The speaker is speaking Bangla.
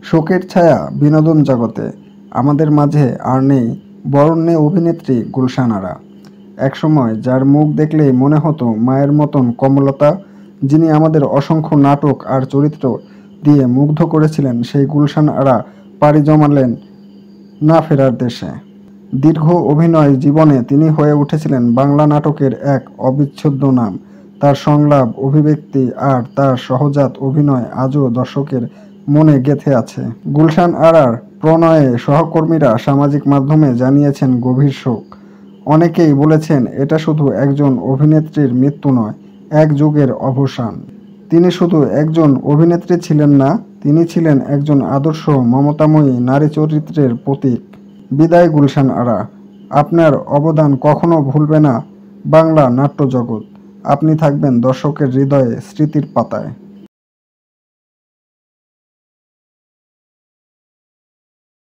শোকের ছায়া বিনোদন জগতে। আমাদের মাঝে আর নেই বরেণ্য অভিনেত্রী গুলশান আরা। একসময় যার মুখ দেখলেই মনে হতো মায়ের মতন কোমলতা, যিনি আমাদের অসংখ্য নাটক আর চরিত্র দিয়ে মুগ্ধ করেছিলেন, সেই গুলশান আরা পাড়ি জমালেন না ফেরার দেশে। দীর্ঘ অভিনয় জীবনে তিনি হয়ে উঠেছিলেন বাংলা নাটকের এক অবিচ্ছেদ্য নাম। তার সংলাপ, অভিব্যক্তি আর তার সহজাত অভিনয় আজও দর্শকের মনে গেঁথে আছে। গুলশান আরার প্রণয়ে সহকর্মীরা সামাজিক মাধ্যমে জানিয়েছেন গভীর শোক। অনেকেই বলেছেন এটা শুধু একজন অভিনেত্রীর মৃত্যু নয়, এক যুগের অবসান। তিনি শুধু একজন অভিনেত্রী ছিলেন না, তিনি ছিলেন একজন আদর্শ মমতাময়ী নারী চরিত্রের প্রতীক। বিদায় গুলশান আরা, আপনার অবদান কখনো ভুলবে না বাংলা নাট্যজগৎ। আপনি থাকবেন দর্শকের হৃদয়ে, স্মৃতির পাতায়।